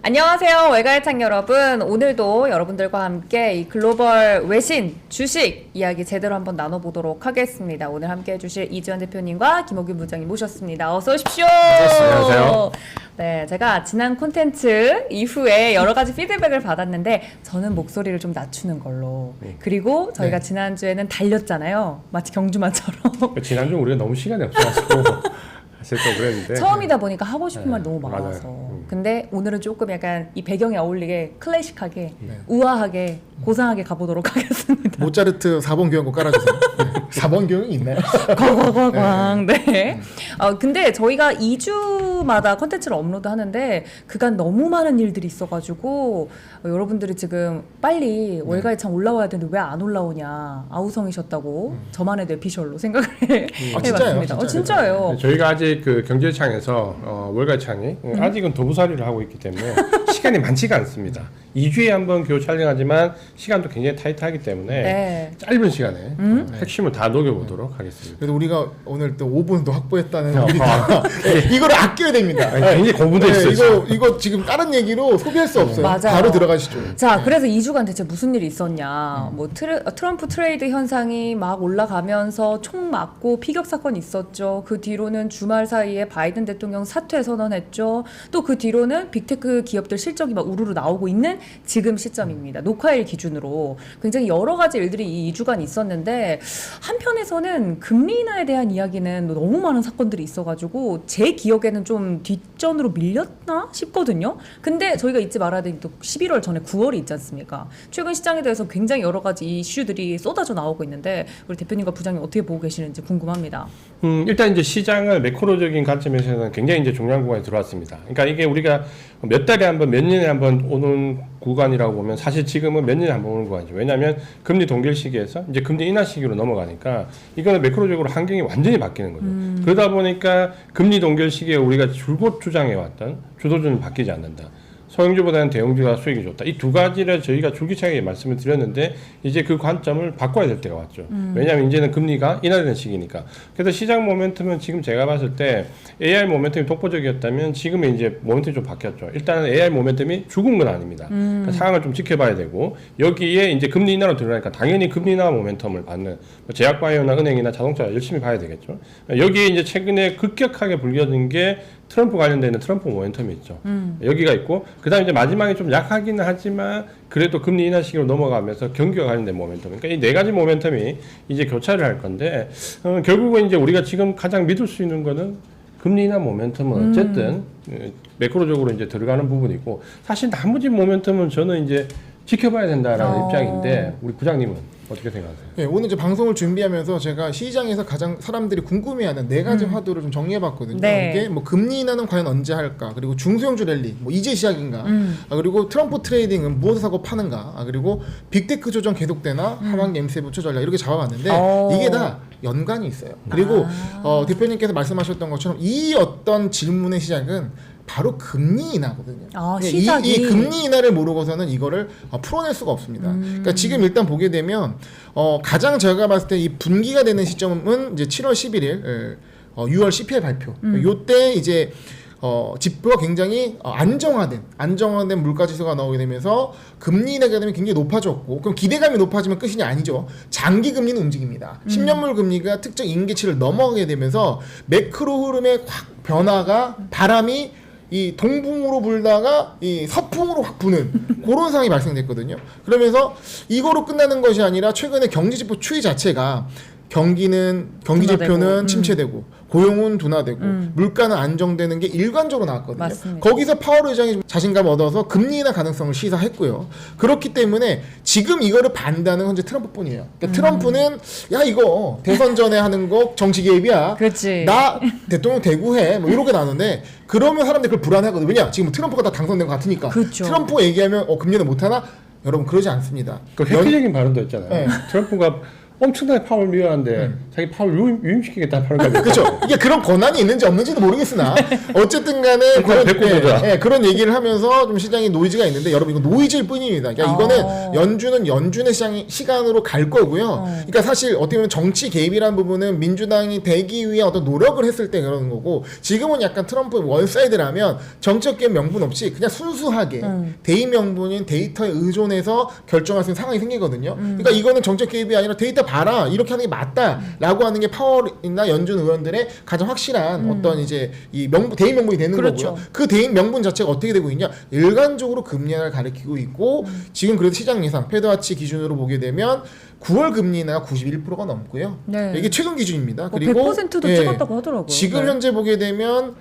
안녕하세요, 외갈창 여러분. 오늘도 여러분들과 함께 이 글로벌 외신 주식 이야기 제대로 한번 나눠보도록 하겠습니다. 오늘 함께 해주실 이지현 대표님과 김옥균 부장님 모셨습니다. 어서 오십시오. 안녕하세요. 네, 제가 지난 콘텐츠 이후에 여러 가지 피드백을 받았는데 저는 목소리를 좀 낮추는 걸로. 그리고 저희가 지난주에는 달렸잖아요. 마치 경주마처럼. 지난주 우리가 너무 시간이 없어가지고 사실 그랬는데 처음이다 보니까 하고 싶은 말이 너무 많아서. 맞아요. 근데 오늘은 조금 약간 이 배경에 어울리게 클래식하게, 우아하게, 고상하게 가보도록 하겠습니다. 모차르트 4번 교향곡 깔아주세요. 4번 교향이 있나요? 과과과광. 네. 근데 저희가 2주마다 컨텐츠를 업로드 하는데 그간 너무 많은 일들이 있어가지고 여러분들이 지금 빨리 월가의창 올라와야 되는데 왜 안 올라오냐 아우성이셨다고 저만의 뇌피셜로 생각을 해봤습니다. 진짜예요. 저희가 아직 그 경제창에서 월가창이 아직은 도부살이를 하고 있기 때문에 시간이 많지가 않습니다. 2주에 한 번 겨우 촬영하지만 시간도 굉장히 타이트하기 때문에 짧은 시간에 핵심을 다 녹여보도록 하겠습니다. 그래도 우리가 오늘 또 5분도 확보했다는 이거를 아껴야 됩니다. 굉장히 고분돼 있어요. 이거 지금 다른 얘기로 소비할 수 없어요. 맞아요. 바로 들어가시죠. 자, 그래서 2주간 대체 무슨 일이 있었냐. 뭐 트럼프 트레이드 현상이 막 올라가면서 총 맞고 피격 사건이 있었죠. 그 뒤로는 주말 사이에 바이든 대통령 사퇴 선언했죠. 또 그 뒤로는 빅테크 기업들 실적이 막 우르르 나오고 있는 지금 시점입니다. 녹화일 기준으로 굉장히 여러 가지 일들이 이 2주간 있었는데 한편에서는 금리 인하에 대한 이야기는 너무 많은 사건들이 있어가지고 제 기억에는 좀 뒷전으로 밀렸나 싶거든요. 근데 저희가 잊지 말아야 되는 또 11월 전에 9월이 있지 않습니까? 최근 시장에 대해서 굉장히 여러 가지 이슈들이 쏟아져 나오고 있는데 우리 대표님과 부장님 어떻게 보고 계시는지 궁금합니다. 일단 이제 시장을 매크로적인 관점에서는 굉장히 이제 중요한 구간에 들어왔습니다. 그러니까 이게 우리가 몇 달에 한 번, 몇 년에 한 번 오는 구간이라고 보면 사실 지금은 몇 년에 한 번 오는 구간이죠. 왜냐하면 금리 동결 시기에서 이제 금리 인하 시기로 넘어가니까 이거는 매크로적으로 환경이 완전히 바뀌는 거죠. 그러다 보니까 금리 동결 시기에 우리가 줄곧 주장해왔던 주도주는 바뀌지 않는다. 소형주보다는 대형주가 수익이 좋다. 이 두 가지를 저희가 줄기차게 말씀을 드렸는데 이제 그 관점을 바꿔야 될 때가 왔죠. 왜냐하면 이제는 금리가 인하되는 시기니까. 그래서 시장 모멘텀은 지금 제가 봤을 때 AI 모멘텀이 독보적이었다면 지금은 이제 모멘텀이 좀 바뀌었죠. 일단은 AI 모멘텀이 죽은 건 아닙니다. 그러니까 상황을 좀 지켜봐야 되고 여기에 이제 금리 인하로 들어가니까 당연히 금리 인하 모멘텀을 받는 제약바이오나 은행이나 자동차 열심히 봐야 되겠죠. 여기에 이제 최근에 급격하게 불겨진 게 트럼프 관련되는 트럼프 모멘텀이 있죠. 여기가 있고 그다음에 이제 마지막에 좀 약하기는 하지만 그래도 금리 인하 시기로 넘어가면서 경기와 관련된 모멘텀. 그러니까 이 네 가지 모멘텀이 이제 교차를 할 건데 결국은 이제 우리가 지금 가장 믿을 수 있는 거는 금리 인하 모멘텀은 어쨌든 매크로적으로 이제 들어가는 부분이고 사실 나머지 모멘텀은 저는 이제 지켜봐야 된다라는 입장인데 우리 부장님은 어떻게 생각하세요? 네, 오늘 이제 방송을 준비하면서 제가 시장에서 가장 사람들이 궁금해하는 네 가지 화두를 좀 정리해봤거든요. 네. 이게 뭐 금리 인하는 과연 언제 할까? 그리고 중소형주 랠리, 뭐 이제 시작인가? 그리고 트럼프 트레이딩은 무엇을 사고 파는가? 그리고 빅테크 조정 계속되나? 하반기 MCF 부처 전략 이렇게 잡아봤는데 이게 다 연관이 있어요. 그리고 대표님께서 말씀하셨던 것처럼 이 어떤 질문의 시작은 바로 금리 인하거든요. 시작이. 이 금리 인하를 모르고서는 이거를 풀어낼 수가 없습니다. 그러니까 지금 일단 보게 되면 가장 제가 봤을 때 이 분기가 되는 시점은 이제 7월 11일, 6월 CPI 발표. 요때 이제 지표가 굉장히 안정화된 물가지수가 나오게 되면서 금리 인하가 되면 굉장히 높아졌고 그럼 기대감이 높아지면 끝이 아니죠. 장기 금리는 움직입니다. 10년물 금리가 특정 임계치를 넘어가게 되면서 매크로 흐름의 확 변화가 바람이 이 동풍으로 불다가 이 서풍으로 확 부는 그런 상황이 발생됐거든요. 그러면서 이거로 끝나는 것이 아니라 최근에 경제지표 추이 자체가 경기 지표는 침체되고 고용은 둔화되고 물가는 안정되는 게 일관적으로 나왔거든요. 맞습니다. 거기서 파월 의장이 자신감 얻어서 금리 인하 가능성을 시사했고요. 그렇기 때문에 지금 이거를 반대하는 현재 트럼프뿐이에요. 그러니까 트럼프는 야 이거 대선 전에 하는 거 정치 개입이야. 그렇지. 나 대통령 대구해. 뭐 이렇게 나오는데 그러면 사람들이 그걸 불안해하거든요. 왜냐? 지금 트럼프가 다 당선된 것 같으니까. 그렇죠. 트럼프가 얘기하면 금리는 못하나? 여러분 그러지 않습니다. 그 획기적인 발언도 있잖아요. 네. 트럼프가 엄청나게 파월 미워하는데 자기 파월 유임시키겠다는 파는 거죠. 그렇죠. 이게 그런 권한이 있는지 없는지도 모르겠으나 어쨌든 간에 그런 얘기를 하면서 좀 시장에 노이즈가 있는데 여러분 이거 노이즈일 뿐입니다. 그러니까 이거는 연준은 연준의 시간으로 갈 거고요. 그러니까 사실 어떻게 보면 정치 개입이라는 부분은 민주당이 되기 위해 어떤 노력을 했을 때 그러는 거고 지금은 약간 트럼프 원사이드라면 정책 개입 명분 없이 그냥 순수하게 대의 명분인 데이터에 의존해서 결정할 수 있는 상황이 생기거든요. 그러니까 이거는 정책 개입이 아니라 데이터 봐라 이렇게 하는 게 맞다라고 하는 게 파월이나 연준 의원들의 가장 확실한 어떤 이제 이 대의 명분이 되는 그렇죠. 거고요. 그 대의 명분 자체가 어떻게 되고 있냐? 일관적으로 금리 인하를 가리키고 있고 지금 그래도 시장 예상 패드와치 기준으로 보게 되면 9월 금리 인하가 91%가 넘고요. 네. 이게 최근 기준입니다. 뭐 그리고 100%도 찍었다고 하더라고요. 지금 네. 현재 보게 되면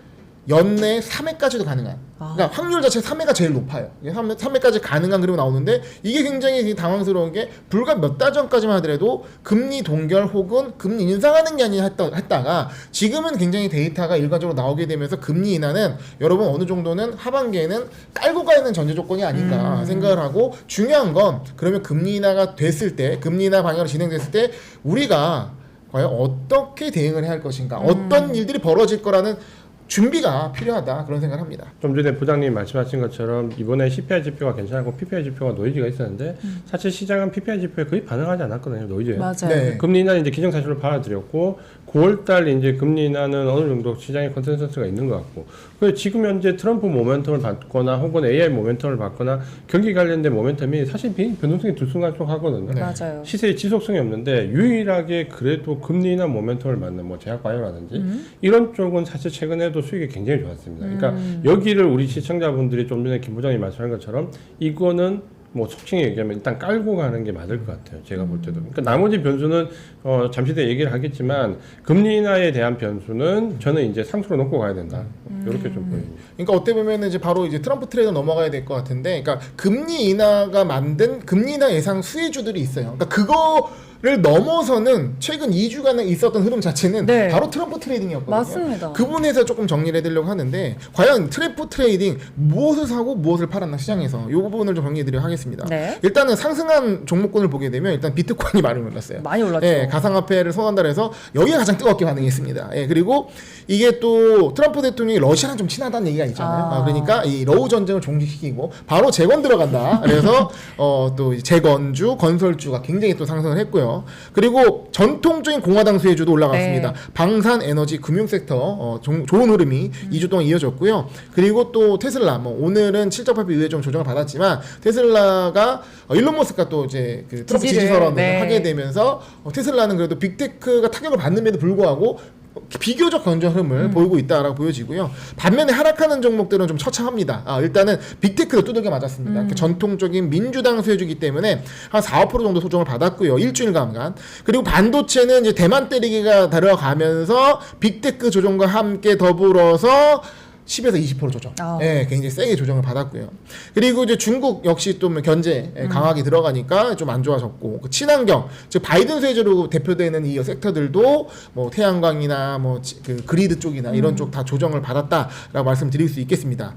연내 3회까지도 가능한. 그러니까 확률 자체가 3회가 제일 높아요. 3회까지 가능한 그림이 나오는데 이게 굉장히 당황스러운 게 불과 몇 달 전까지만 하더라도 금리 동결 혹은 금리 인상하는 게 아니라 했다가 지금은 굉장히 데이터가 일괄적으로 나오게 되면서 금리 인하는 여러분 어느 정도는 하반기에는 깔고 가 있는 전제 조건이 아닌가 생각을 하고 중요한 건 그러면 금리 인하가 됐을 때 금리 인하 방향으로 진행됐을 때 우리가 과연 어떻게 대응을 해야 할 것인가 어떤 일들이 벌어질 거라는 준비가 필요하다 그런 생각을 합니다. 좀 전에 부장님 말씀하신 것처럼 이번에 CPI 지표가 괜찮고 PPI 지표가 노이즈가 있었는데 사실 시장은 PPI 지표에 거의 반응하지 않았거든요. 노이즈에. 맞아요. 네. 금리 인하는 이제 기정사실로 받아들였고 9월달 이제 금리 인하는 어느 정도 시장의 컨센서스가 있는 것 같고 그래서 지금 현재 트럼프 모멘텀을 받거나 혹은 AI 모멘텀을 받거나 경기 관련된 모멘텀이 사실 변동성이 들쑥날쑥하거든요. 네. 맞아요. 시세의 지속성이 없는데 유일하게 그래도 금리 인하 모멘텀을 받는 뭐 제약바이오라든지 이런 쪽은 사실 최근에도 수익이 굉장히 좋았습니다. 그러니까 여기를 우리 시청자분들이 좀 전에 김 부장님 말씀한 것처럼 이거는 뭐 속칭에 얘기하면 일단 깔고 가는 게 맞을 것 같아요. 제가 볼 때도. 그러니까 나머지 변수는 잠시 뒤에 얘기를 하겠지만 금리 인하에 대한 변수는 저는 이제 상수로 놓고 가야 된다. 이렇게 좀 보입니다. 그러니까 어떻게 보면 이제 바로 이제 트럼프 트레이더 넘어가야 될 것 같은데, 그러니까 금리 인하가 만든 금리 인하 예상 수혜주들이 있어요. 그러니까 그거를 넘어서는 최근 2주간에 있었던 흐름 자체는 네. 바로 트럼프 트레이딩이었거든요. 맞습니다. 그 부분에서 조금 정리를 해드리려고 하는데 과연 트럼프 트레이딩 무엇을 사고 무엇을 팔았나 시장에서 이 부분을 좀 정리해드리려고 하겠습니다. 네. 일단은 상승한 종목군을 보게 되면 일단 비트코인이 많이 올랐어요. 많이 올랐죠. 예, 가상화폐를 선호한다 해서 여기가 가장 뜨겁게 반응했습니다. 예, 그리고 이게 또 트럼프 대통령이 러시아랑 좀 친하다는 얘기가 있잖아요. 그러니까 이 러우 전쟁을 종식시키고 바로 재건 들어간다. 그래서 또 재건주, 건설주가 굉장히 또 상승을 했고요. 그리고 전통적인 공화당 수혜주도 올라갔습니다. 네. 방산, 에너지, 금융 섹터 좋은 흐름이 2주 동안 이어졌고요. 그리고 또 테슬라, 뭐 오늘은 실적 발표 이후에 좀 조정을 받았지만 테슬라가 일론 머스크가 또 이제 그 트럼프 지지를, 지지선언을 네. 하게 되면서 테슬라는 그래도 빅테크가 타격을 받는데도 불구하고 비교적 견조 흐름을 보이고 있다라고 보여지고요. 반면에 하락하는 종목들은 좀 처참합니다. 일단은 빅테크도 두들겨 맞았습니다. 전통적인 민주당 수혜주기 때문에 한 4~5% 정도 소정을 받았고요. 일주일간. 그리고 반도체는 이제 대만 때리기가 들어가면서 빅테크 조정과 함께 더불어서 10에서 20% 조정. 예, 굉장히 세게 조정을 받았고요. 그리고 이제 중국 역시 또 견제 강하게 들어가니까 좀 안 좋아졌고, 그 친환경, 즉 바이든 수혜주로 대표되는 이 섹터들도 뭐 태양광이나 뭐 그 그리드 쪽이나 이런 쪽 다 조정을 받았다라고 말씀드릴 수 있겠습니다.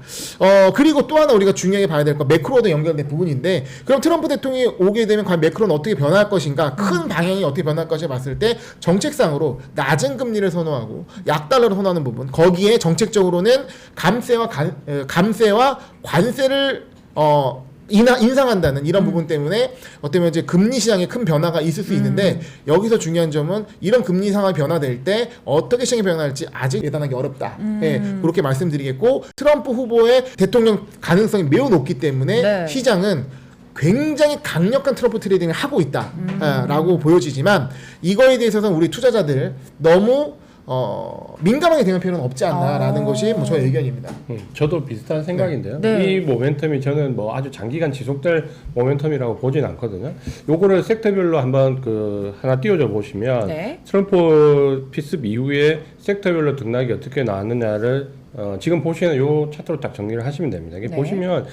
그리고 또 하나 우리가 중요하게 봐야 될 건 매크로도 연결된 부분인데, 그럼 트럼프 대통령이 오게 되면 과연 매크로는 어떻게 변할 것인가, 큰 방향이 어떻게 변할 것인가 봤을 때 정책상으로 낮은 금리를 선호하고 약달러를 선호하는 부분, 거기에 정책적으로는 감세와 관세를 인상한다는 이런 부분 때문에 어떻게 보면 이제 금리 시장에 큰 변화가 있을 수 있는데 여기서 중요한 점은 이런 금리 상황이 변화될 때 어떻게 시장이 변화할지 아직 예단하기 어렵다. 예, 그렇게 말씀드리겠고 트럼프 후보의 대통령 가능성이 매우 높기 때문에 네. 시장은 굉장히 강력한 트럼프 트레이딩을 하고 있다라고 보여지지만 이거에 대해서는 우리 투자자들 너무 민감하게 대응할 필요는 없지 않나라는 것이 뭐 저의 의견입니다. 저도 비슷한 생각인데요. 네. 이 모멘텀이 저는 뭐 아주 장기간 지속될 모멘텀이라고 보진 않거든요. 요거를 섹터별로 한번 하나 띄워줘 보시면 네. 트럼프 피습 이후에 섹터별로 등락이 어떻게 나왔느냐를 지금 보시는 요 차트로 딱 정리를 하시면 됩니다. 이게 네. 보시면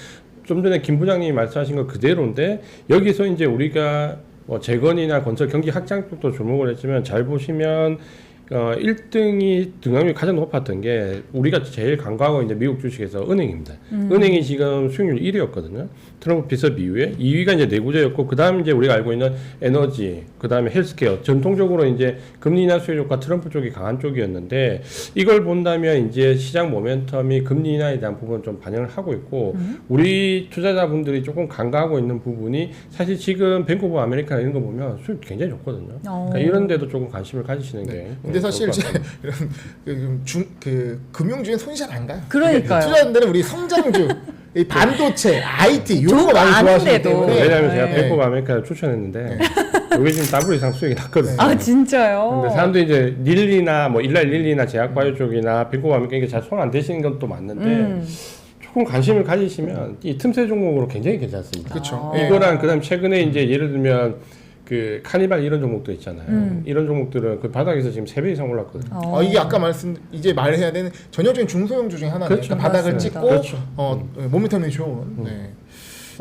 좀 전에 김 부장님이 말씀하신 거 그대로인데 여기서 이제 우리가 뭐 재건이나 건설 경기 확장 쪽도 주목을 했지만 잘 보시면 1등이 등락률이 가장 높았던 게 우리가 제일 간과하고 있는 미국 주식에서 은행입니다. 은행이 지금 수익률 1위였거든요. 트럼프 비서 이후에 2위가 이제 내구재였고 그다음 이제 우리가 알고 있는 에너지, 그다음에 헬스케어 전통적으로 이제 금리 인하 수요 효과 트럼프 쪽이 강한 쪽이었는데 이걸 본다면 이제 시장 모멘텀이 금리 인하에 대한 부분 좀 반영을 하고 있고 우리 투자자분들이 조금 간과하고 있는 부분이 사실 지금 뱅크 오브 아메리카 이런 거 보면 수익 굉장히 좋거든요. 그러니까 이런 데도 조금 관심을 가지시는 게. 근데 사실 이제 이런 금융주엔 손이 잘 안 가요. 그러니까요. 투자자들은 우리 성장주, 이 반도체, IT 이런 좋은 거 거 많이 좋아하시기 아는데도. 때문에 왜냐하면 제가 네. 뱅크 오브 아메리카를 추천했는데 여기 지금 더블 이상 수익이 났거든요. 아 진짜요? 근데 사람들이 이제 릴리나 뭐 일랄 릴리나 제약바이오 쪽이나 뱅크 오브 아메리카 이게 잘 손 안 대시는 것도 맞는데 조금 관심을 가지시면 이 틈새 종목으로 굉장히 괜찮습니다. 그렇죠. 아. 이거랑 그다음 최근에 이제 예를 들면 그 카니발 이런 종목도 있잖아요. 이런 종목들은 그 바닥에서 지금 3배 이상 올랐거든요. 이게 아까 이제 말해야 되는 전형적인 중소형주 중에 하나네요. 그렇죠. 그러니까 바닥을 맞습니다. 찍고 그렇죠. 모멘텀이 좋은. 네.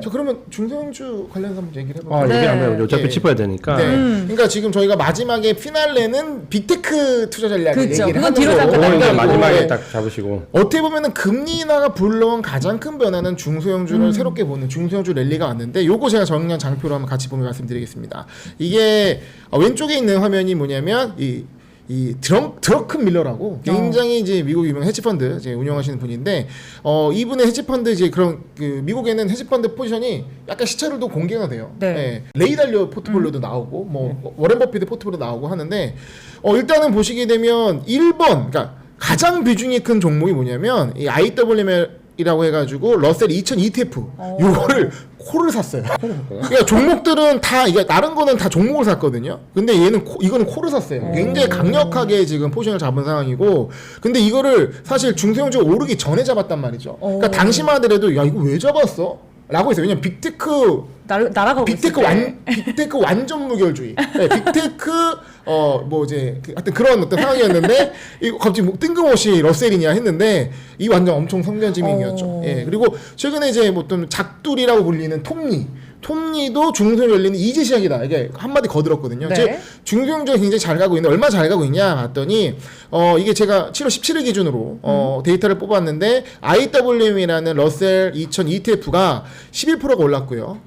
자 그러면 중소형주 관련해서 한번 얘기를 해볼까요? 아, 네. 얘기하면 어차피 예. 짚어야 되니까. 네. 그러니까 지금 저희가 마지막에 피날레는 빅테크 투자 전략을 그렇죠. 얘기를 그건 하는 뒤로 거고. 잠깐 그걸 이제 그리고, 마지막에 네. 딱 잡으시고. 어떻게 보면은 금리 인하가 불러온 가장 큰 변화는 중소형주를 새롭게 보는 중소형주 랠리가 왔는데 요거 제가 정량 장표로 한번 같이 보면 말씀드리겠습니다. 이게 왼쪽에 있는 화면이 뭐냐면 이 드러큰 밀러라고 굉장히 이제 미국 유명 헤지펀드 이제 운영하시는 분인데 이분의 헤지펀드 이제 그런 그 미국에는 헤지펀드 포지션이 약간 시차율도 공개가 돼요. 네. 레이 달리오 포트폴리오도 나오고 뭐 워렌 버핏의 포트폴리오 나오고 하는데 일단은 보시게 되면 1번 그러니까 가장 비중이 큰 종목이 뭐냐면 이 IWM이라고 해가지고 러셀 2000 ETF 요거를 콜을 샀어요. 그러니까 종목들은 다 이게 다른 거는 다 종목을 샀거든요. 근데 이거는 콜을 샀어요. 굉장히 강력하게 지금 포지션을 잡은 상황이고, 근데 이거를 사실 중소형주가 오르기 전에 잡았단 말이죠. 그러니까 당시만 하더라도 야 이거 왜 잡았어? 라고 했어요. 왜냐면 빅테크 날아가고 빅테크 있을 때. 빅테크 완전 무결주의. 네, 빅테크 뭐 이제 하여튼 그런 어떤 상황이었는데 이거 갑자기 뭐 뜬금없이 러셀이냐 했는데 이 완전 엄청 성견지명이었죠. 예. 그리고 최근에 이제 뭐 좀 작두리라고 불리는 톱니도 중소형 열리는 이제 시작이다. 이게 한마디 거들었거든요. 네. 즉 중소형주가 굉장히 잘 가고 있는데 얼마 잘 가고 있냐 봤더니 이게 제가 7월 17일 기준으로 데이터를 뽑았는데 IWM이라는 러셀 2000 ETF가 11%가 올랐고요.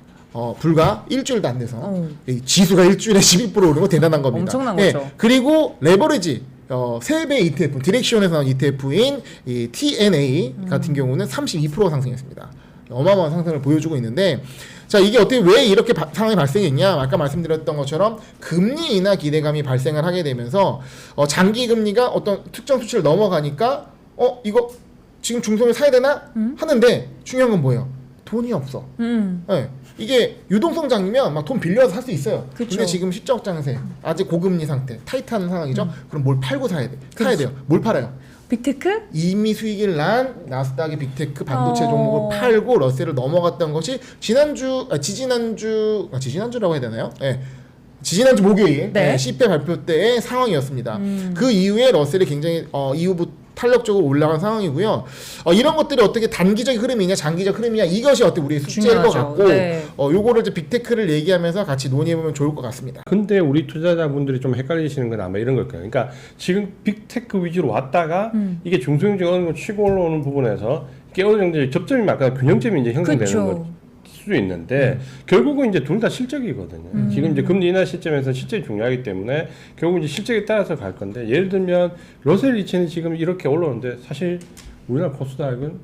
불과 일주일도 안 돼서 이 지수가 일주일에 12% 오른 거 대단한 겁니다. 엄청난 거죠. 그리고 레버리지 3배 ETF 디렉시온에서 나온 ETF인 이 TNA 같은 경우는 32% 상승했습니다. 어마어마한 상승을 보여주고 있는데 자 이게 어떻게 왜 이렇게 상황이 발생했냐 아까 말씀드렸던 것처럼 금리 인하 기대감이 발생을 하게 되면서 장기 금리가 어떤 특정 수치를 넘어가니까 이거 지금 중소형을 사야 되나 하는데 중요한 건 뭐예요? 돈이 없어. 네. 이게 유동성 장이면 막 돈 빌려서 살 수 있어요. 그쵸. 근데 지금 실적 장세, 아직 고금리 상태, 타이트한 상황이죠. 그럼 뭘 팔고 사야 돼? 사야 돼요. 뭘 팔아요? 빅테크? 이미 수익을 난 나스닥의 빅테크 반도체 종목을 팔고 러셀을 넘어갔던 것이 지지난주라고 해야 되나요? 네. 지지난주 목요일 네. CPI 발표 때의 상황이었습니다. 그 이후에 러셀이 굉장히 이후부터 탄력적으로 올라간 상황이고요. 이런 것들이 어떻게 단기적 흐름이냐 장기적 흐름이냐 이것이 어떻게 우리의 숙제일 것 중요하죠. 같고 네. 요거를 이제 빅테크를 얘기하면서 같이 논의해보면 좋을 것 같습니다. 근데 우리 투자자분들이 좀 헷갈리시는 건 아마 이런 걸 거예요. 그러니까 지금 빅테크 위주로 왔다가 이게 중소형주가 어느 정도 치고 올라오는 부분에서 이게 어느 정도 접점이 맞거나 균형점이 이제 형성되는 그쵸. 거. 수 있는데 결국은 이제 둘 다 실적이거든요. 지금 이제 금리 인하 시점에서 실적이 중요하기 때문에 결국 이제 실적에 따라서 갈 건데 예를 들면 러셀 2000이 지금 이렇게 올라오는데 사실 우리나라 코스닥은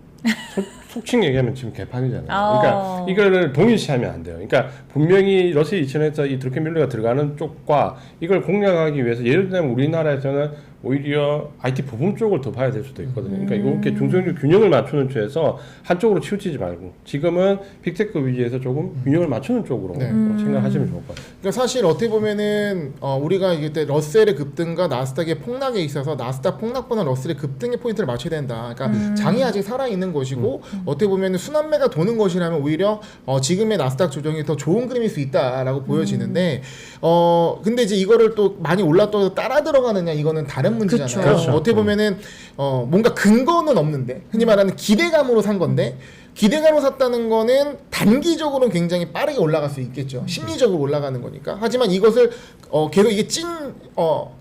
속칭 얘기하면 지금 개판이잖아요. 그러니까 이거를 동일시하면 안 돼요. 그러니까 분명히 러셀 2000에서 이 드루켄밀러가 들어가는 쪽과 이걸 공략하기 위해서 예를 들면 우리나라에서는 오히려 IT 부품 쪽을 더 봐야 될 수도 있거든요. 그러니까 이렇게 중소형주 균형을 맞추는 쪽에서 한쪽으로 치우치지 말고 지금은 빅테크 위주에서 조금 균형을 맞추는 쪽으로 생각하시면 좋을 것 같아요. 그러니까 사실 어떻게 보면은 우리가 이때 러셀의 급등과 나스닥의 폭락에 있어서 나스닥 폭락보다 러셀의 급등의 포인트를 맞춰야 된다. 그러니까 장이 아직 살아 있는 것이고 어떻게 보면은 순환매가 도는 것이라면 오히려 지금의 나스닥 조정이 더 좋은 그림일 수 있다라고 보여지는데 근데 이제 이거를 또 많이 올랐다고 따라 들어가느냐 이거는 다른 문제잖아요. 그렇죠. 어떻게 보면은 뭔가 근거는 없는데 흔히 말하는 기대감으로 산 건데 기대감으로 샀다는 거는 단기적으로는 굉장히 빠르게 올라갈 수 있겠죠. 심리적으로 올라가는 거니까. 하지만 이것을 계속 이게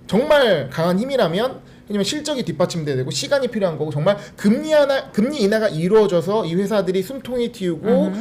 정말 강한 힘이라면, 왜냐면 실적이 뒷받침돼야 되고 시간이 필요한 거고, 정말 금리 인하가 이루어져서 이 회사들이 숨통이 틔우고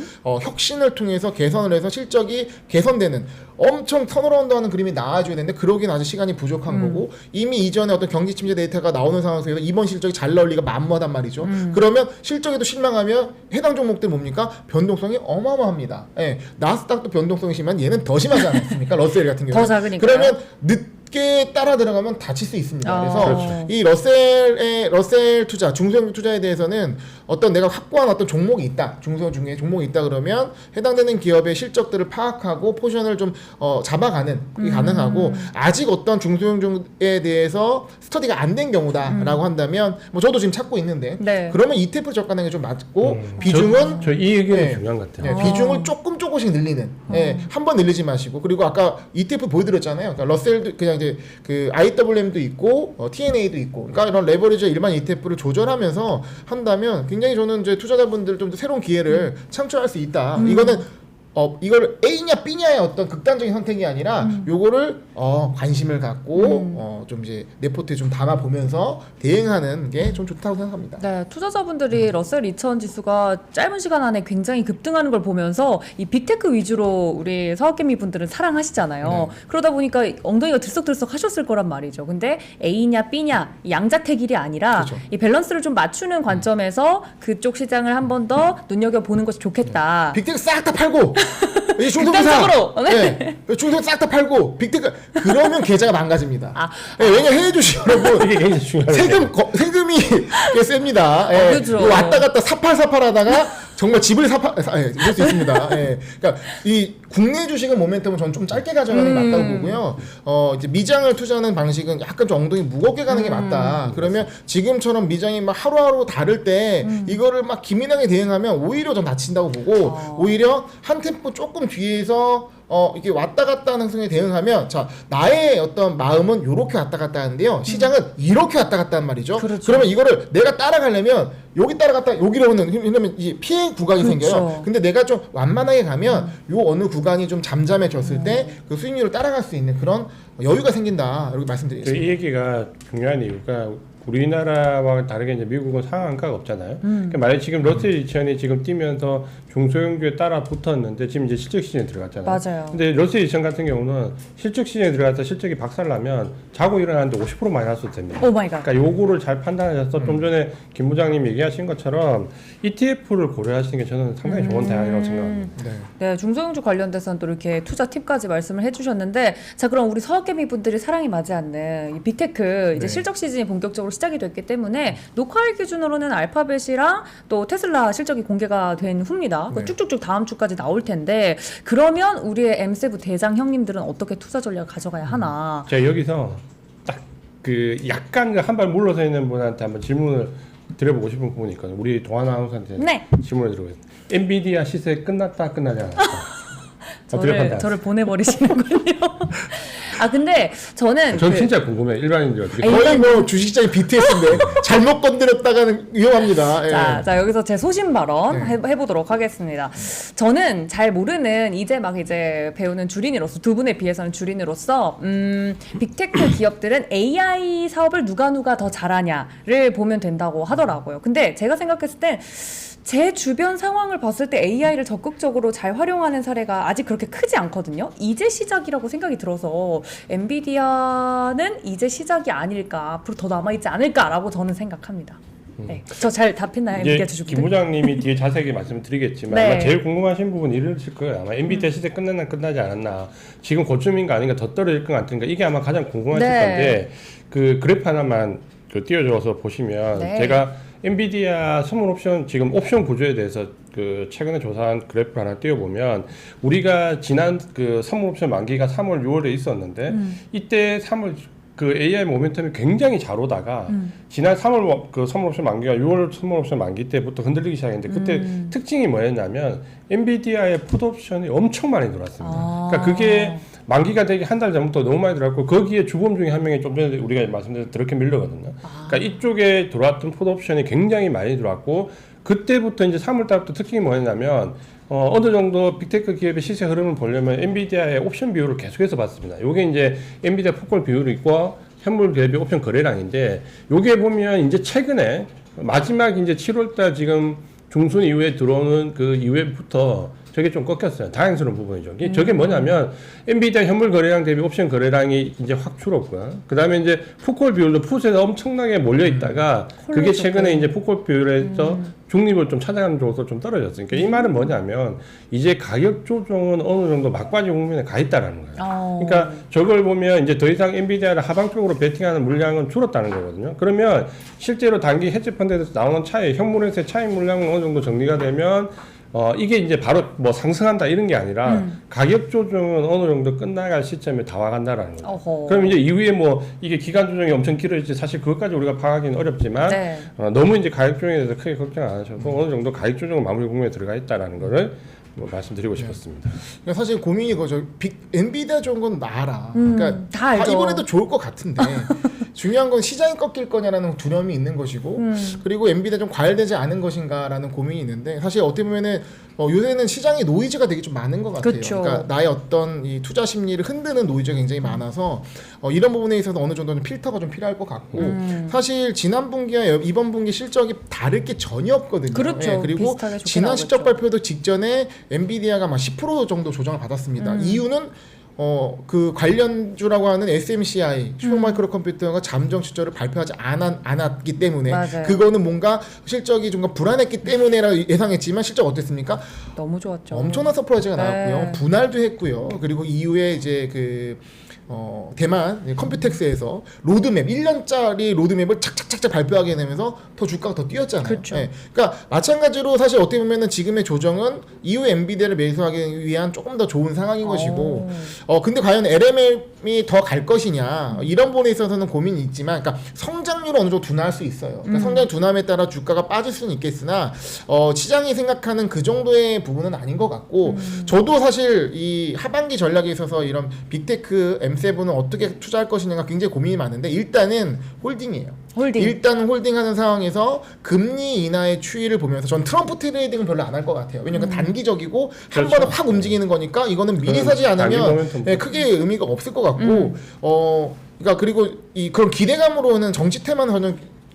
혁신을 통해서 개선을 해서 실적이 개선되는 엄청 턴어라운드하는 그림이 나와줘야 되는데 그러긴 아직 시간이 부족한 거고, 이미 이전에 어떤 경기 침체 데이터가 나오는 상황에서 이번 실적이 잘 나올 리가 만무하단 말이죠. 그러면 실적에도 실망하면 해당 종목들 뭡니까? 변동성이 어마어마합니다. 예, 나스닥도 변동성이 심한 얘는 더 심하지 않습니까? 러셀 같은 경우 더 작으니까요. 그러면 늦게 따라 들어가면 다칠 수 있습니다. 그래서 그렇죠. 이 러셀 투자, 중소형 투자에 대해서는 어떤 내가 확고한 어떤 종목이 있다, 중소형 중에 종목이 있다 그러면 해당되는 기업의 실적들을 파악하고 포지션을 좀 잡아가는 게 가능하고, 아직 어떤 중소형에 대해서 스터디가 안 된 경우다라고 한다면 뭐 저도 지금 찾고 있는데 네. 그러면 ETF 접근하는 게 좀 맞고, 비중은 저 이 의견이 네. 중요한 것 같아요. 네, 비중을 조금씩 늘리는. 예, 한 번 늘리지 마시고, 그리고 아까 ETF 보여드렸잖아요. 그러니까 러셀도 그냥 이제 그 IWM도 있고 TNA도 있고, 그러니까 이런 레버리지 일반 ETF를 조절하면서 한다면 굉장히 저는 이제 투자자분들 좀 더 새로운 기회를 창출할 수 있다. 이거는 이걸 A냐 B냐의 어떤 극단적인 선택이 아니라 요거를 관심을 갖고 좀 이제 내 포트에 좀 담아 보면서 대응하는 게 좀 좋다고 생각합니다. 네, 투자자분들이 러셀 2000 지수가 짧은 시간 안에 굉장히 급등하는 걸 보면서 이 빅테크 위주로 우리 사업개미 분들은 사랑하시잖아요. 그러다 보니까 엉덩이가 들썩들썩 하셨을 거란 말이죠. 근데 A냐 B냐 양자택일이 아니라 그렇죠. 이 밸런스를 좀 맞추는 관점에서 그쪽 시장을 한 번 더 눈여겨보는 것이 좋겠다. 빅테크 싹 다 팔고 이 중소기사, 극단적으로! 네. 중소 싹 다 팔고 빅테크, 그러면 계좌가 망가집니다. 아. 네, 왜냐 해외 주식 여러분 이게 굉장히 중요해요. 세금이 꽤 셉니다. 예. 그렇죠. 이거 왔다 갔다 사팔하다가 정말 집을 이럴 수 있습니다. 예. 그러니까 이 국내 주식은 모멘텀은 저는 좀 짧게 가져가는 게 맞다고 보고요. 이제 미장을 투자하는 방식은 약간 좀 엉덩이 무겁게 가는 게 맞다. 그러면 지금처럼 미장이 막 하루하루 다를 때 이거를 막 기민하게 대응하면 오히려 좀 다친다고 보고, 오히려 한 템포 조금 뒤에서 이게 왔다 갔다 하는 승에 대응하면, 자, 나의 어떤 마음은 요렇게 왔다 갔다 하는데요, 시장은 이렇게 왔다 갔다 한 말이죠. 그렇죠. 그러면 이거를 내가 따라가려면 여기 따라갔다 여기로 오는, 왜냐면 이 피해 구간이 그렇죠. 생겨요. 근데 내가 좀 완만하게 가면 요 어느 구간이 좀 잠잠해졌을 때 그 수익률을 따라갈 수 있는 그런 여유가 생긴다, 이렇게 말씀드리겠습니다. 이 얘기가 중요한 이유가 우리나라와 다르게 이제 미국은 상한가가 없잖아요. 그러니까 만약 지금 러셀 2000이 지금 뛰면서 중소형주에 따라 붙었는데 지금 이제 실적 시즌에 들어갔잖아요. 맞아요. 근데 러셀 2000 같은 경우는 실적 시즌에 들어가서 실적이 박살나면 자고 일어나는데 50% 마이너스 됩니다. 오 마이 갓. 그러니까 요거를 잘 판단하셔서 좀 전에 김 부장님 얘기하신 것처럼 ETF를 고려하시는 게 저는 상당히 좋은 대안이라고 생각합니다. 네. 네, 중소형주 관련돼서는 또 이렇게 투자 팁까지 말씀을 해주셨는데, 자, 그럼 우리 서학개미 분들이 사랑이 맞지 않는 이 빅테크 이제 네. 실적 시즌이 본격적으로 시작이 됐기 때문에 녹화일 기준으로는 알파벳이랑 또 테슬라 실적이 공개가 된 후입니다. 네. 쭉쭉쭉 다음 주까지 나올 텐데, 그러면 우리의 엠세부 대장 형님들은 어떻게 투자 전략을 가져가야 하나? 제가 여기서 딱 그 약간 한 발 물러서 있는 분한테 한번 질문을 드려보고 싶은 부분이 있거든요. 우리 동환 아나운서한테 네. 질문을 드려보겠습니다. 엔비디아 시세 끝났다 끝나지 않았다. 어떻게 판단하세요? 저를 보내버리시는군요. 아, 근데 저는 전 진짜 궁금해요. 일반인들 어떻게 거의 뭐 주식시장이 BTS인데 잘못 건드렸다가는 위험합니다. 예. 자, 여기서 제 소신 발언 네. 해보도록 하겠습니다. 저는 잘 모르는 이제 막 이제 배우는 주린이로서, 두 분에 비해서는 주린으로서 빅테크 기업들은 AI 사업을 누가 더 잘하냐를 보면 된다고 하더라고요. 근데 제가 생각했을 때 제 주변 상황을 봤을 때 AI를 적극적으로 잘 활용하는 사례가 아직 그렇게 크지 않거든요. 이제 시작이라고 생각이 들어서 엔비디아는 이제 시작이 아닐까, 앞으로 더 남아있지 않을까라고 저는 생각합니다. 네, 저 잘 답했나요? 이제 엔비디아 주주분들? 김 부장님이 뒤에 자세하게 말씀을 드리겠지만 네. 아마 제일 궁금하신 부분이 이러실 거예요. 아마 엔비디아 시대 끝났나 끝나지 않았나, 지금 고점인가 아닌가, 더 떨어질 것 같은가, 이게 아마 가장 궁금하실 네. 건데, 그 그래프 하나만 띄워줘서 보시면 네. 제가 엔비디아 선물 옵션, 지금 옵션 구조에 대해서 그 최근에 조사한 그래프 하나 띄워보면, 우리가 지난 그 선물 옵션 만기가 3월 6월에 있었는데 이때 3월 그 AI 모멘텀이 굉장히 잘 오다가 지난 3월 그 선물 옵션 만기가 6월 선물 옵션 만기 때부터 흔들리기 시작했는데, 그때 특징이 뭐였냐면 엔비디아의 풋 옵션이 엄청 많이 들어왔습니다. 그러니까 그게 만기가 되기 한 달 전부터 너무 많이 들어왔고, 거기에 주범 중에 한 명이 좀 전에 우리가 말씀드린 드러켄 밀러거든요. 그러니까 이쪽에 들어왔던 풋 옵션이 굉장히 많이 들어왔고, 그때부터 이제 3월 달부터 특징이 뭐였냐면 어느 정도 빅테크 기업의 시세 흐름을 보려면 엔비디아의 옵션 비율을 계속해서 봤습니다. 요게 이제 엔비디아 폭걸 비율이 있고 현물 대비 옵션 거래량인데 요게 보면 이제 최근에 마지막 이제 7월 달 지금 중순 이후에 들어오는 그 이후부터 저게 좀 꺾였어요. 다행스러운 부분이죠. 저게 뭐냐면 엔비디아 현물 거래량 대비 옵션 거래량이 이제 확 줄었고요. 그다음에 이제 풋콜 비율도 풋에 엄청나게 몰려 있다가 그게 최근에 이제 풋콜 비율에서 중립을 좀 찾아가는 쪽으로 좀 떨어졌어요. 그러니까 이 말은 뭐냐면 이제 가격 조정은 어느 정도 막바지 국면에 가 있다라는 거예요. 그러니까 저걸 보면 이제 더 이상 엔비디아를 하방 쪽으로 베팅하는 물량은 줄었다는 거거든요. 그러면 실제로 단기 헤지 펀드에서 나오는 차익, 현물에서의 차익 물량은 어느 정도 정리가 되면 이게 이제 바로 뭐 상승한다 이런 게 아니라 가격 조정은 어느 정도 끝나갈 시점에 다 와간다라는 거죠. 어허. 그럼 이제 이후에 뭐 이게 기간 조정이 엄청 길어질지 사실 그것까지 우리가 파악하기는 어렵지만 네. 너무 이제 가격 조정에 대해서 크게 걱정 안 하셔도 어느 정도 가격 조정은 마무리 국면에 들어가 있다라는 거를 뭐 말씀드리고 싶었습니다. 그러니까 사실 고민이 그거죠. 엔비디아 좋은 건 나라. 그러니까 다 알죠. 이번에도 좋을 것 같은데 중요한 건 시장이 꺾일 거냐라는 두려움이 있는 것이고 그리고 엔비디아 좀 과열되지 않은 것인가라는 고민이 있는데 사실 어떻게 보면은 요새는 시장의 노이즈가 되게 좀 많은 것 같아요. 그쵸. 그러니까 나의 어떤 이 투자 심리를 흔드는 노이즈가 굉장히 많아서 이런 부분에 있어서 어느 정도는 필터가 좀 필요할 것 같고 사실 지난 분기와 이번 분기 실적이 다를 게 전혀 없거든요. 그렇죠. 그리고 비슷하게 좋게 지난 나오고 실적 있죠. 발표도 직전에 엔비디아가 막 10% 정도 조정을 받았습니다. 이유는 그 관련주라고 하는 SMCI 슈퍼마이크로 컴퓨터가 잠정 실적을 발표하지 않았기 때문에 맞아요. 그거는 뭔가 실적이 좀 불안했기 때문에라 예상했지만 실적 어땠습니까? 너무 좋았죠. 엄청난 서프라이즈가 네. 나왔고요. 분할도 했고요. 그리고 이후에 이제 대만 컴퓨텍스에서 로드맵 1년짜리 로드맵을 착착착착 발표하게 되면서 더 주가가 더 뛰었잖아요. 그렇죠. 예. 그러니까 마찬가지로 사실 어떻게 보면은 지금의 조정은 이후에 엔비디아를 매수하기 위한 조금 더 좋은 상황인 것이고 근데 과연 LMM이 더 갈 것이냐 이런 부분에 있어서는 고민이 있지만 그러니까 성장률은 어느 정도 둔화할 수 있어요. 그러니까 성장 둔함에 따라 주가가 빠질 수는 있겠으나 시장이 생각하는 그 정도의 부분은 아닌 것 같고 저도 사실 이 하반기 전략에 있어서 이런 빅테크 M7은 어떻게 투자할 것이냐가 굉장히 고민이 많은데 일단은 홀딩이에요. 홀딩. 일단 홀딩하는 상황에서 금리 인하의 추이를 보면서 전 트럼프 트레이딩은 별로 안 할 것 같아요. 왜냐면 단기적이고 한 그렇죠. 번에 확 움직이는 거니까 이거는 미리 그건 사지 단기 않으면 모멘텀. 크게 의미가 없을 것 같고 그러니까 그리고 그런 기대감으로는 정치 테마는 전혀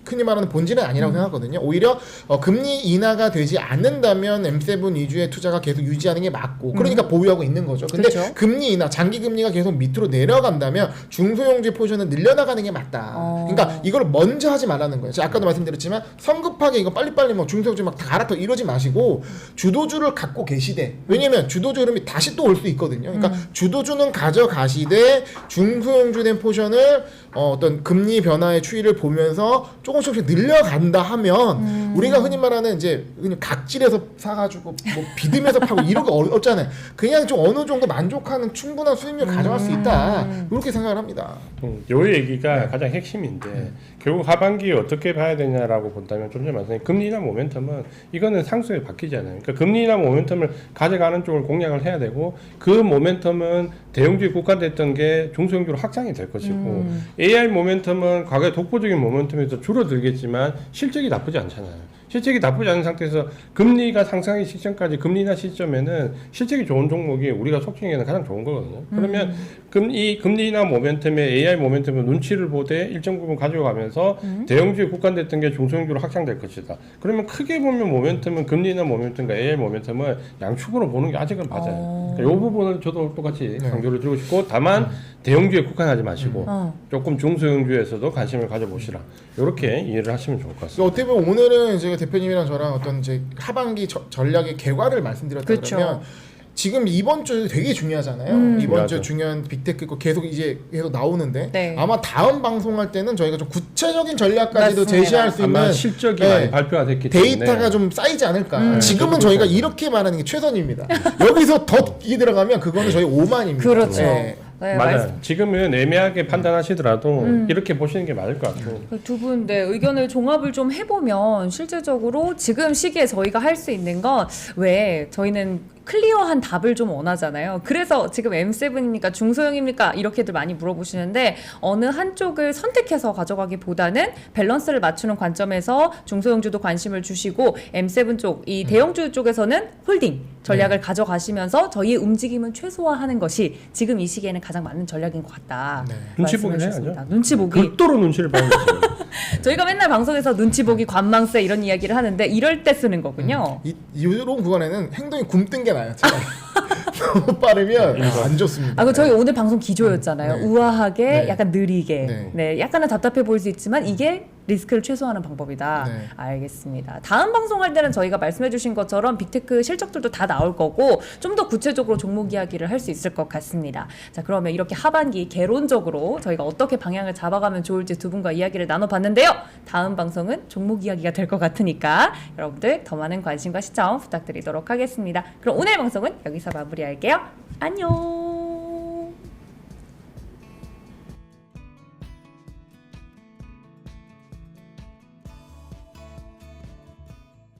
흔히 말하는 본질은 아니라고 생각하거든요. 오히려 금리 인하가 되지 않는다면 M7 위주의 투자가 계속 유지하는 게 맞고 그러니까 보유하고 있는 거죠. 근데 그렇죠. 금리 인하, 장기 금리가 계속 밑으로 내려간다면 중소형주의 포지션은 늘려나가는 게 맞다. 그러니까 이걸 먼저 하지 말라는 거예요. 제가 아까도 말씀드렸지만 성급하게 이거 빨리빨리 뭐 중소형주 막 다 갈아터 이러지 마시고 주도주를 갖고 계시되 왜냐면 주도주 흐름이 다시 또 올 수 있거든요. 그러니까 주도주는 가져가시되 중소형주 된 포지션을 어떤 금리 변화의 추이를 보면서 조금씩 늘려간다 하면 우리가 흔히 말하는 이제 그냥 각질에서 사가지고 뭐 비듬에서 파고 이런 거 어렵잖아요. 그냥 좀 어느 정도 만족하는 충분한 수익률 가져갈 수 있다 이렇게 생각을 합니다. 요 얘기가 가장 핵심인데 결국 하반기에 어떻게 봐야 되냐라고 본다면 좀 전에 말씀드린 금리나 모멘텀은 이거는 상수에 바뀌지 않아요. 그러니까 금리나 모멘텀을 가져가는 쪽을 공략을 해야 되고 그 모멘텀은 대형주에 국한됐던 게 중소형주로 확장이 될 것이고 AI 모멘텀은 과거의 독보적인 모멘텀에서 줄어들겠지만 실적이 나쁘지 않잖아요. 실적이 나쁘지 않은 상태에서 금리가 상승하기 직전까지 금리나 시점에는 실적이 좋은 종목이 우리가 속칭에는 가장 좋은 거거든요. 그러면 이 금리나 모멘텀에 AI 모멘텀의 눈치를 보되 일정 부분 가져가면서 대형주에 국한됐던 게 중소형주로 확장될 것이다. 그러면 크게 보면 모멘텀은 금리나 모멘텀과 AI 모멘텀을 양축으로 보는 게 아직은 맞아요. 그러니까 이 부분을 저도 똑같이 강조를 드리고 싶고 다만 대형주에 국한하지 마시고 조금 중소형주에서도 관심을 가져보시라. 이렇게 이해를 하시면 좋을 것 같습니다. 어떻게 보면 오늘은 제가 대표님이랑 저랑 어떤 이제 하반기 전략의 개괄을 말씀드렸다 그쵸. 그러면 지금 이번 주 되게 중요하잖아요. 이번 주 맞아. 중요한 빅테크 거 계속 나오는데 네. 아마 다음 방송할 때는 저희가 좀 구체적인 전략까지도 맞습니다. 제시할 수 아마 있는 실적이 네. 많이 발표가 됐기 때문에 데이터가 좀 쌓이지 않을까. 지금은 저도 저희가 그렇죠. 이렇게 말하는 게 최선입니다. 여기서 더 이게 들어가면 그거는 저희 오만입니다. 그렇죠. 네. 네, 맞아요. 지금은 애매하게 판단하시더라도 이렇게 보시는 게 맞을 것 같고. 두 분 네, 의견을 종합을 좀 해보면 실질적으로 지금 시기에 저희가 할 수 있는 건 왜 저희는 클리어한 답을 좀 원하잖아요. 그래서 지금 M7입니까 중소형입니까 이렇게들 많이 물어보시는데 어느 한쪽을 선택해서 가져가기보다는 밸런스를 맞추는 관점에서 중소형주도 관심을 주시고 M7 쪽, 이 대형주 쪽에서는 홀딩 전략을 가져가시면서 저희의 움직임은 최소화하는 것이 지금 이 시기에는 가장 맞는 전략인 것 같다. 네. 눈치 보긴 말씀해 주셨습니다. 해야죠. 눈치 보기. 극도로 눈치를 봐야 되죠. 저희가 맨날 방송에서 눈치 보기, 관망세 이런 이야기를 하는데 이럴 때 쓰는 거군요. 이런 구간에는 행동이 굼뜬 게 나아요. 차라리. 너무 빠르면 안 좋습니다. 아, 그 저희 오늘 방송 기조였잖아요. 네. 우아하게, 네. 약간 느리게. 네. 네, 약간은 답답해 보일 수 있지만 이게 리스크를 최소화하는 방법이다. 네. 알겠습니다. 다음 방송할 때는 저희가 말씀해주신 것처럼 빅테크 실적들도 다 나올 거고 좀 더 구체적으로 종목 이야기를 할 수 있을 것 같습니다. 자, 그러면 이렇게 하반기 개론적으로 저희가 어떻게 방향을 잡아가면 좋을지 두 분과 이야기를 나눠봤는데요. 다음 방송은 종목 이야기가 될 것 같으니까 여러분들 더 많은 관심과 시청 부탁드리도록 하겠습니다. 그럼 오늘 방송은 여기서 마무리할게요. 안녕.